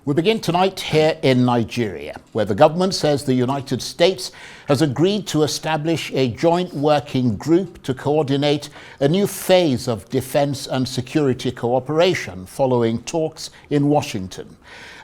We begin tonight here in Nigeria, where the government says the United States has agreed to establish a joint working group to coordinate a new phase of defense and security cooperation following talks in Washington.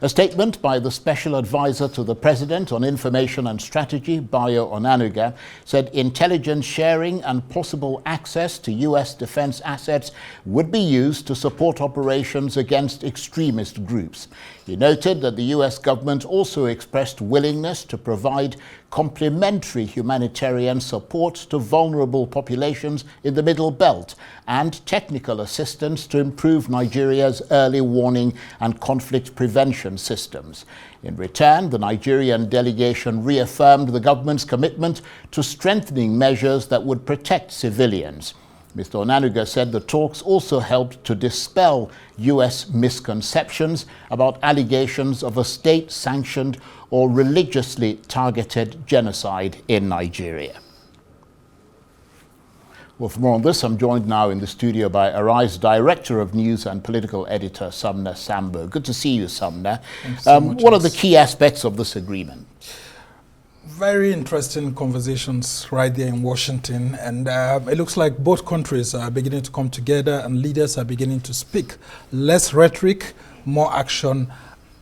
A statement by the Special Advisor to the President on Information and Strategy, Bayo Onanuga, said intelligence sharing and possible access to U.S. defense assets would be used to support operations against extremist groups. He noted that the U.S. government also expressed willingness to provide complementary humanitarian support to vulnerable populations in the Middle Belt and technical assistance to improve Nigeria's early warning and conflict prevention systems. In return, the Nigerian delegation reaffirmed the government's commitment to strengthening measures that would protect civilians. Mr. Onanuga said the talks also helped to dispel U.S. misconceptions about allegations of a state-sanctioned or religiously targeted genocide in Nigeria. Well, for more on this, I'm joined now in the studio by Arise Director of News and Political Editor Sumner Sambo. Good to see you, Sumner. What are the key aspects of this agreement? Very interesting conversations right there in Washington, and it looks like both countries are beginning to come together and leaders are beginning to speak. Less rhetoric, more action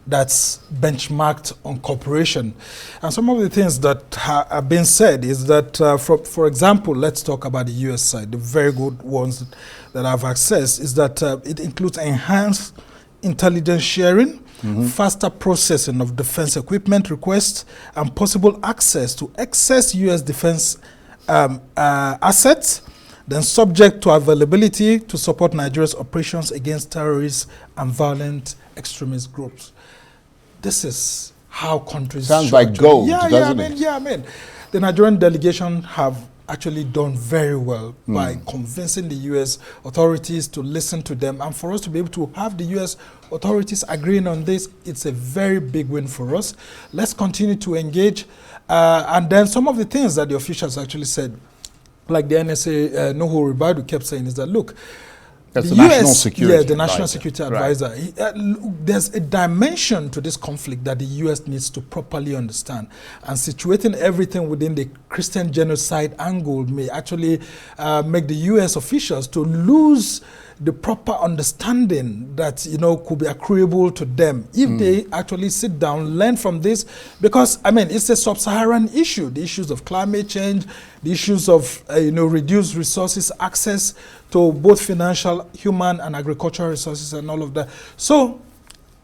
that's benchmarked on cooperation. And some of the things that have been said is that, for example, let's talk about the U.S. side. The very good ones that I've accessed is that it includes enhanced intelligence sharing, faster processing of defense equipment requests, and possible access to excess U.S. defense assets, then subject to availability to support Nigeria's operations against terrorists and violent extremist groups. This is how countries... Sounds like gold, doesn't it? I mean, the Nigerian delegation have actually done very well by convincing the U.S. authorities to listen to them. And for us to be able to have the U.S. authorities agreeing on this, it's a very big win for us. Let's continue to engage. And then some of the things that the officials actually said, like the NSA, Nuhu Ribadu kept saying is that, look, that's the National Security Advisor. The National Security Advisor. Right. There's a dimension to this conflict that the U.S. needs to properly understand. And situating everything within the Christian genocide angle may actually make the U.S. officials to lose the proper understanding that, you know, could be accruable to them if they actually sit down, learn from this. Because, I mean, it's a sub-Saharan issue. The issues of climate change, the issues of, reduced resources, access to both financial, human, and agricultural resources and all of that. So,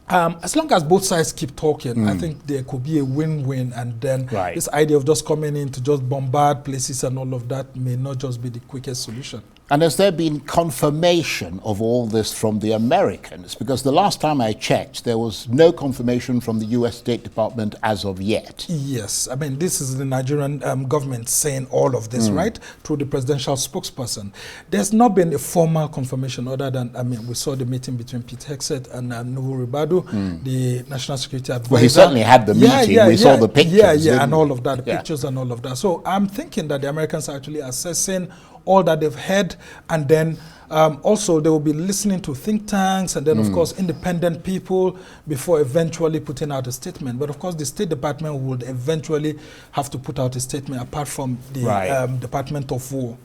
as long as both sides keep talking, I think there could be a win-win, and then this idea of just coming in to just bombard places and all of that may not just be the quickest solution. And has there been confirmation of all this from the Americans? Because the last time I checked, there was no confirmation from the U.S. State Department as of yet. Yes. I mean, this is the Nigerian government saying all of this, right? Through the presidential spokesperson. There's not been a formal confirmation other than, I mean, we saw the meeting between Pete Hegseth and Nuhu Ribadu, the National Security Advisor. Well, he certainly had the meeting. We saw the pictures. And all of that, the pictures and all of that. So I'm thinking that the Americans are actually assessing all that they've heard, and then also they will be listening to think tanks and then, of course, independent people before eventually putting out a statement. But, of course, the State Department would eventually have to put out a statement apart from the Department of War.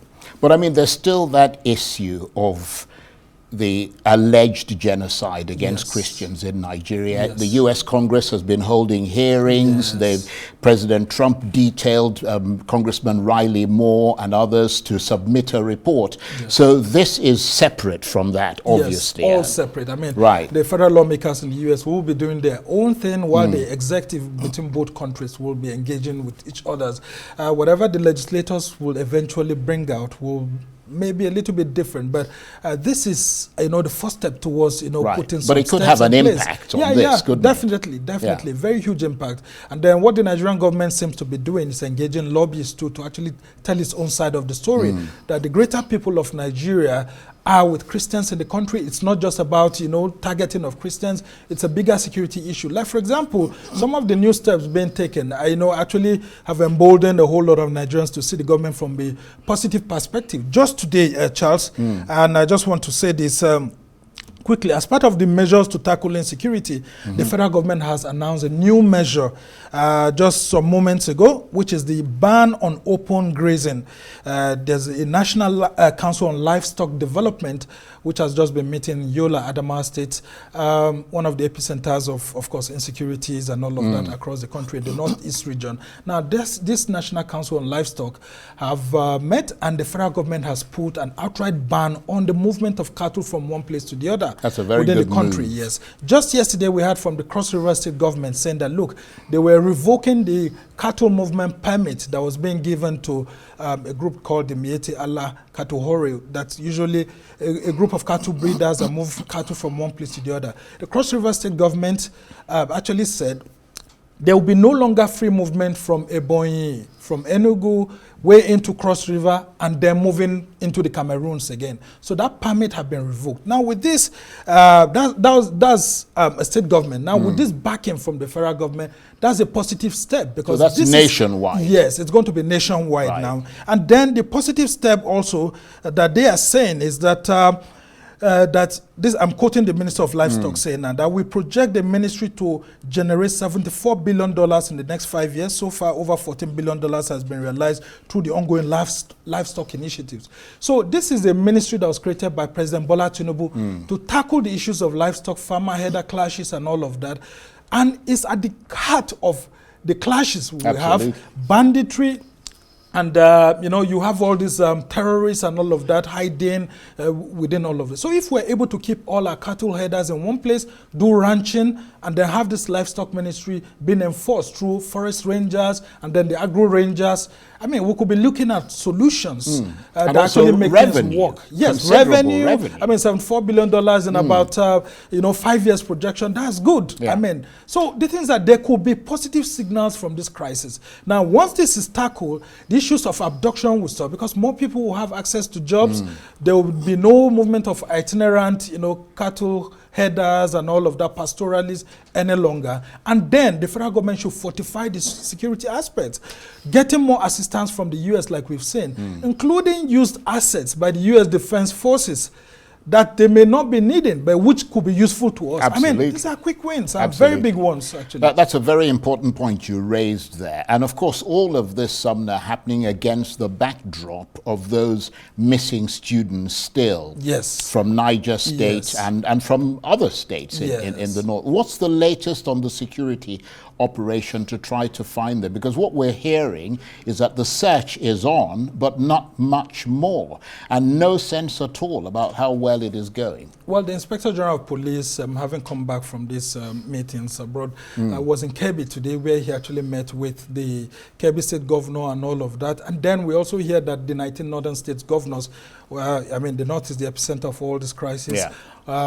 But, I mean, there's still that issue of the alleged genocide against Christians in Nigeria. The U.S. Congress has been holding hearings. President Trump detailed Congressman Riley Moore and others to submit a report. So this is separate from that, obviously. Yes, all separate. I mean, the federal lawmakers in the U.S. will be doing their own thing while the executive between both countries will be engaging with each other. Whatever the legislators will eventually bring out will maybe a little bit different, but this is, the first step towards, putting some. But it could have an impact on this, couldn't it? Definitely, very huge impact. And then what the Nigerian government seems to be doing is engaging lobbyists to actually tell its own side of the story, that the greater people of Nigeria are with Christians in the country. It's not just about, targeting of Christians. It's a bigger security issue. Like, for example, some of the new steps being taken, actually have emboldened a whole lot of Nigerians to see the government from a positive perspective. Just today, Charles, and I just want to say this, quickly, as part of the measures to tackle insecurity, the federal government has announced a new measure just some moments ago, which is the ban on open grazing. There's a National Council on Livestock Development, which has just been meeting in Yola, Adamawa State, one of the epicenters of course, insecurities and all of that across the country, the Northeast region. Now, this National Council on Livestock have met, and the federal government has put an outright ban on the movement of cattle from one place to the other. That's a very within good the country, move. yes. Just yesterday, we heard from the Cross River State government saying that, look, they were revoking the cattle movement permit that was being given to a group called the Mieti Allah Cattle Hore. That's usually a group of cattle breeders that move cattle from one place to the other. The Cross River State government actually said there will be no longer free movement from Ebonyi, from Enugu, way into Cross River, and then moving into the Cameroons again. So that permit had been revoked. Now with this, that's a state government. Now with this backing from the federal government, that's a positive step, because so that's this nationwide. Yes, it's going to be nationwide now. And then the positive step also that they are saying is that that this, I'm quoting the Minister of Livestock saying now, that we project the ministry to generate $74 billion in the next 5 years. So far, over $14 billion has been realized through the ongoing livestock initiatives. So this is a ministry that was created by President Bola Tinubu to tackle the issues of livestock, farmer-herder clashes and all of that. And it's at the heart of the clashes we have, banditry, and you have all these terrorists and all of that hiding within all of this. So if we're able to keep all our cattle headers in one place, do ranching, and then have this livestock ministry being enforced through forest rangers and then the agro rangers, I mean, we could be looking at solutions that actually make things work. Yes, revenue. I mean, $74 billion in about 5 years projection. That's good. Yeah. I mean, so the things that there could be positive signals from this crisis. Now, once this is tackled, the issues of abduction will stop, because more people will have access to jobs. There will be no movement of itinerant, cattle headers and all of that, pastoralists any longer. And then the federal government should fortify the security aspects, getting more assistance from the U.S. like we've seen, including used assets by the U.S. Defense Forces that they may not be needing, but which could be useful to us. Absolutely. I mean, these are quick wins, and very big ones, actually. That's a very important point you raised there. And of course, all of this, Sumner, happening against the backdrop of those missing students still from Niger State and from other states in the north. What's the latest on the security operation to try to find them? Because what we're hearing is that the search is on, but not much more, and no sense at all about how well it is going. Well, the Inspector General of Police, having come back from these meetings abroad, was in Kebbi today, where he actually met with the Kebbi State Governor and all of that. And then we also hear that the 19 northern states governors, I mean, the North is the epicenter of all this crisis. Yeah.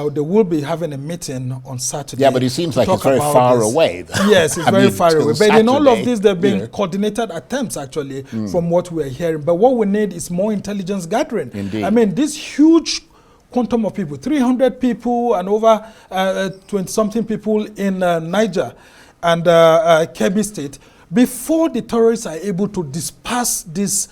They will be having a meeting on Saturday. Yeah, but it seems like it's very far away. Yes, it's very far away. But in all of this, there have been coordinated attempts, actually, from what we're hearing. But what we need is more intelligence gathering. Indeed. I mean, this huge quantum of people, 300 people and over 20-something people in Niger and Kebbi State, before the terrorists are able to disperse these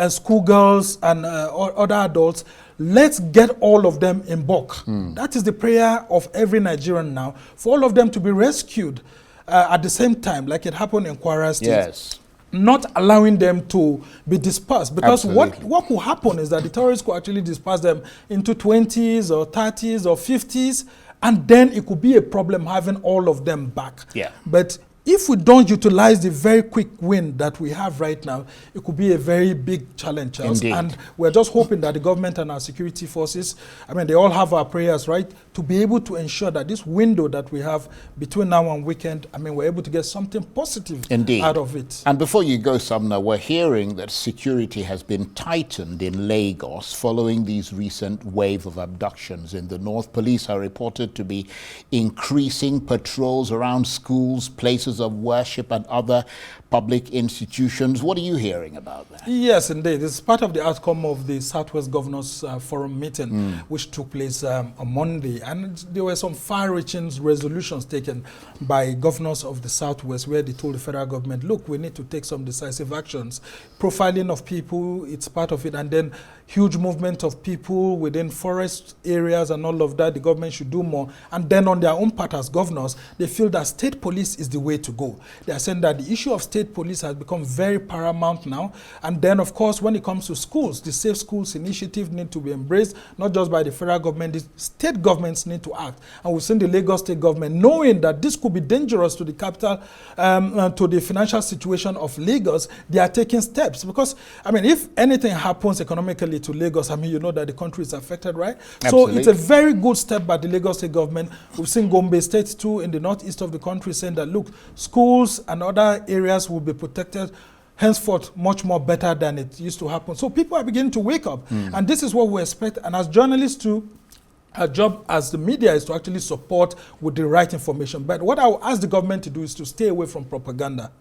schoolgirls and other adults, let's get all of them in bulk. That is the prayer of every Nigerian now, for all of them to be rescued at the same time, like it happened in Kwara State. Yes. Not allowing them to be dispersed, because what will happen is that the terrorists could actually disperse them into 20s or 30s or 50s, and then it could be a problem having all of them back. Yeah. But if we don't utilize the very quick win that we have right now, it could be a very big challenge. Indeed. And we're just hoping that the government and our security forces, I mean, they all have our prayers, right, to be able to ensure that this window that we have between now and weekend, I mean, we're able to get something positive out of it. And before you go, Sumner, we're hearing that security has been tightened in Lagos following these recent wave of abductions in the north. Police are reported to be increasing patrols around schools, places of worship and other public institutions. What are you hearing about that? Yes, indeed. It's part of the outcome of the Southwest Governors Forum meeting, which took place on Monday. And there were some far-reaching resolutions taken by governors of the Southwest, where they told the federal government, look, we need to take some decisive actions. Profiling of people, it's part of it. And then huge movement of people within forest areas and all of that, the government should do more. And then on their own part as governors, they feel that state police is the way to go. They are saying that the issue of state police has become very paramount now. And then, of course, when it comes to schools, the Safe Schools initiative need to be embraced, not just by the federal government, the state governments need to act. And we've seen the Lagos state government, knowing that this could be dangerous to the capital, to the financial situation of Lagos, they are taking steps. Because, I mean, if anything happens economically to Lagos, I mean, you know that the country is affected, right? Absolutely. So it's a very good step by the Lagos state government. We've seen Gombe State too in the northeast of the country saying that, look, schools and other areas will be protected henceforth much more better than it used to happen. So people are beginning to wake up. And this is what we expect. And as journalists too, our job as the media is to actually support with the right information. But what I will ask the government to do is to stay away from propaganda.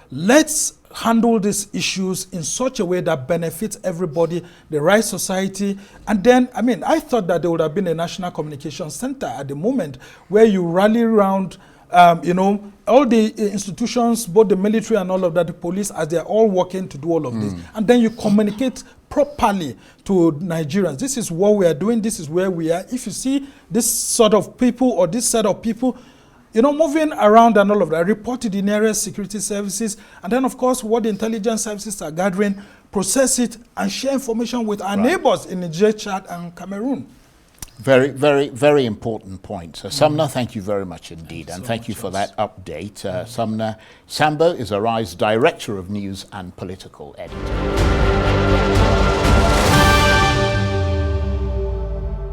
Let's handle these issues in such a way that benefits everybody, the right society. And then, I mean, I thought that there would have been a national communication center at the moment where you rally around, you know, all the institutions, both the military and all of that, the police, as they're all working to do all of this. And then you communicate properly to Nigerians. This is what we are doing. This is where we are. If you see this sort of people or this set of people, you know, moving around and all of that, report to the nearest security services. And then, of course, what the intelligence services are gathering, process it and share information with our neighbors in Niger, Chad, and Cameroon. Very, very, very important point. Sumner, thank you very much indeed. And thank you for that update. Sumner, Sambo is Arise Director of News and Political Editor.